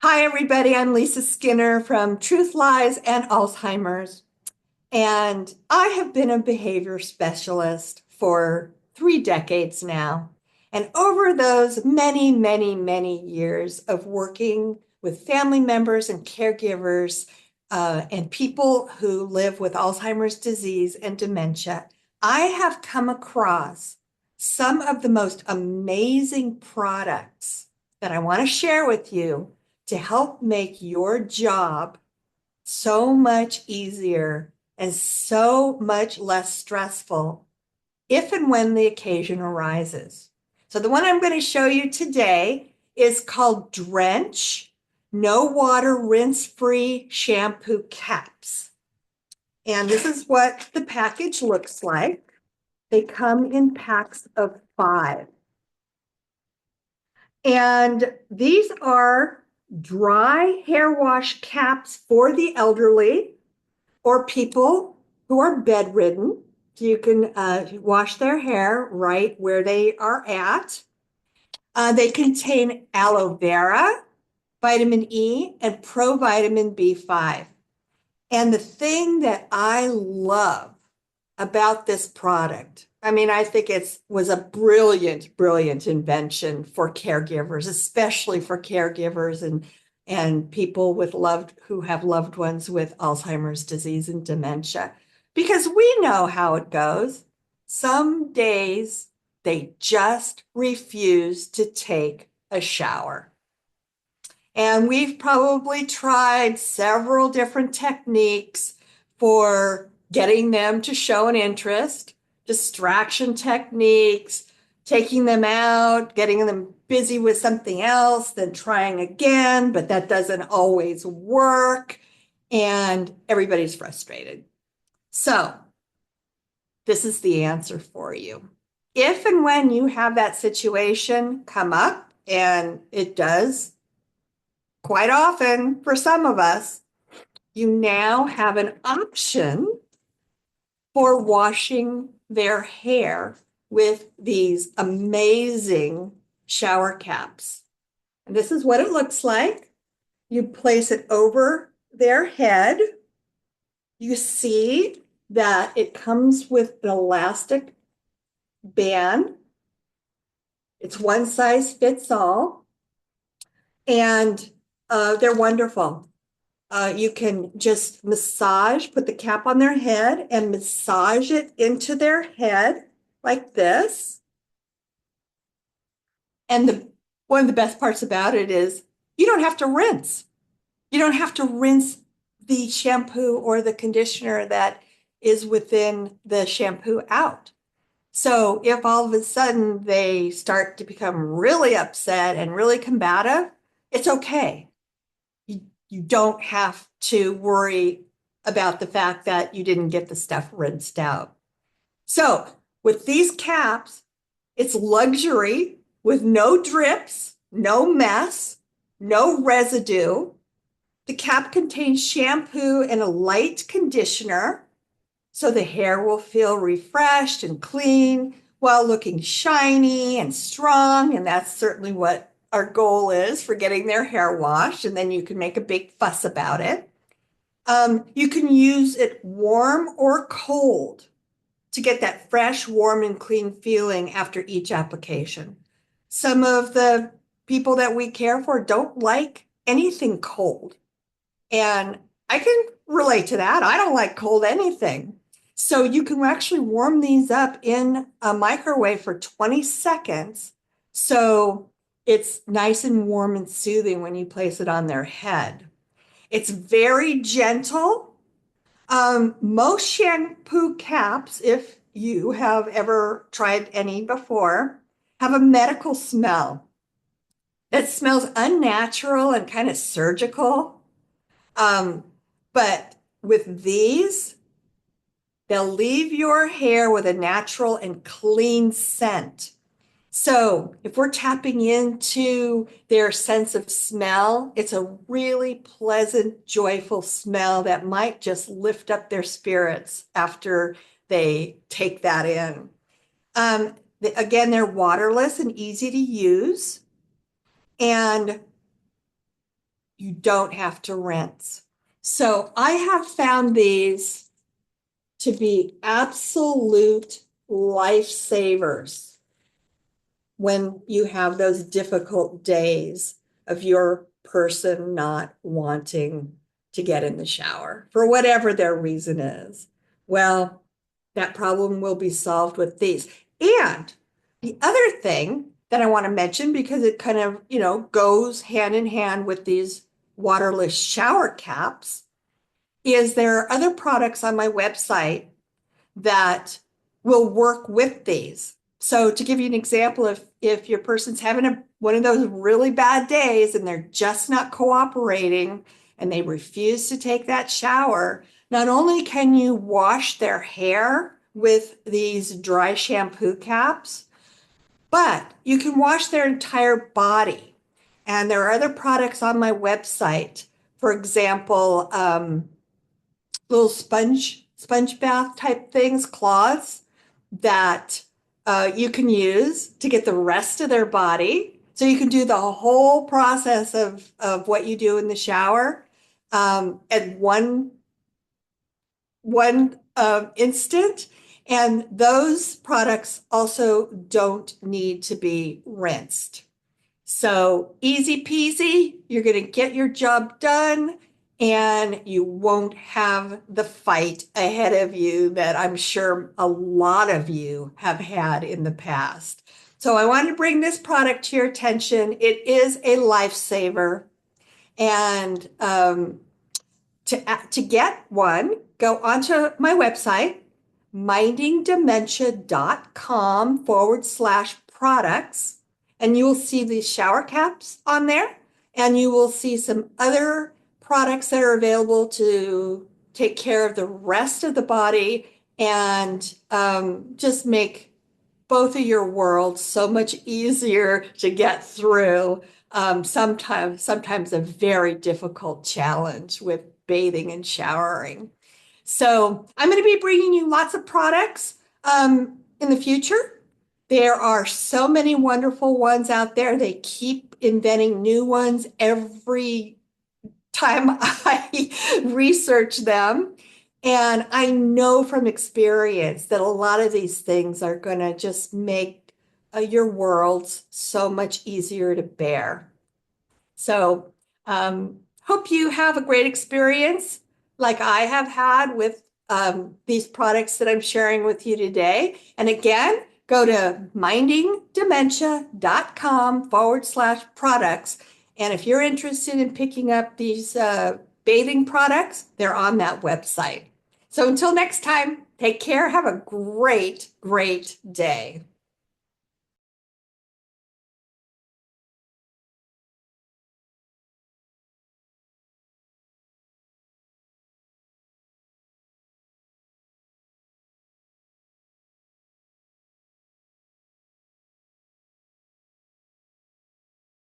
Hi, everybody. I'm Lisa Skinner from Truth, Lies, and Alzheimer's. And I have been a behavior specialist for 3 decades now. And over those many, many, many years of working with family members and caregivers and people who live with Alzheimer's disease and dementia, I have come across some of the most amazing products that I want to share with you to help make your job so much easier and so much less stressful if and when the occasion arises. So the one I'm going to show you today is called Drench No Water Rinse-Free Shampoo Caps. And this is what the package looks like. They come in packs of 5. And these are dry hair wash caps for the elderly or people who are bedridden. So you can wash their hair right where they are at. They contain aloe vera, vitamin E, and provitamin B5. And the thing that I love about this product, I mean, I think it was a brilliant, brilliant invention for caregivers, especially for caregivers and people with who have loved ones with Alzheimer's disease and dementia, because we know how it goes. Some days they just refuse to take a shower. And we've probably tried several different techniques for getting them to show an interest, distraction techniques, taking them out, getting them busy with something else, then trying again, but that doesn't always work. And everybody's frustrated. So, this is the answer for you. If and when you have that situation come up, and it does quite often for some of us, you now have an option for washing their hair with these amazing shower caps. And this is what it looks like. You place it over their head. You see that it comes with an elastic band. It's one size fits all. And they're wonderful. You can just put the cap on their head and massage it into their head like this. And one of the best parts about it is you don't have to rinse. You don't have to rinse the shampoo or the conditioner that is within the shampoo out. So if all of a sudden they start to become really upset and really combative, it's okay. You don't have to worry about the fact that you didn't get the stuff rinsed out. So with these caps, it's luxury with no drips, no mess, no residue. The cap contains shampoo and a light conditioner, so the hair will feel refreshed and clean while looking shiny and strong. And that's certainly what our goal is for getting their hair washed. And then you can make a big fuss about it. You can use it warm or cold to get that fresh, warm, and clean feeling after each application. Some of the people that we care for don't like anything cold. And I can relate to that. I don't like cold anything. So you can actually warm these up in a microwave for 20 seconds. So it's nice and warm and soothing when you place it on their head. It's very gentle. Most shampoo caps, if you have ever tried any before, have a medical smell. It smells unnatural and kind of surgical. But with these, they'll leave your hair with a natural and clean scent. So if we're tapping into their sense of smell, it's a really pleasant, joyful smell that might just lift up their spirits after they take that in. Again, they're waterless and easy to use. And You don't have to rinse. So I have found these to be absolute lifesavers when you have those difficult days of your person not wanting to get in the shower for whatever their reason is. Well, that problem will be solved with these. And the other thing that I want to mention, because it kind of, goes hand in hand with these waterless shower caps, is there are other products on my website that will work with these. So to give you an example, if your person's having one of those really bad days and they're just not cooperating and they refuse to take that shower, not only can you wash their hair with these dry shampoo caps, but you can wash their entire body. And there are other products on my website. For example, little sponge bath type things, cloths that you can use to get the rest of their body. So you can do the whole process of what you do in the shower at one instant. And those products also don't need to be rinsed. So easy peasy, you're going to get your job done and you won't have the fight ahead of you that I'm sure a lot of you have had in the past. So I wanted to bring this product to your attention. It is a lifesaver. And to get one, go onto my website, mindingdementia.com/products, and you will see these shower caps on there, and you will see some other products that are available to take care of the rest of the body and just make both of your worlds so much easier to get through. Sometimes a very difficult challenge with bathing and showering. So I'm going to be bringing you lots of products in the future. There are so many wonderful ones out there. They keep inventing new ones every time I research them. And I know from experience that a lot of these things are going to just make your worlds so much easier to bear. So, hope you have a great experience like I have had with these products that I'm sharing with you today. And again, go to mindingdementia.com/products. And if you're interested in picking up these bathing products, they're on that website. So until next time, take care. Have a great, great day.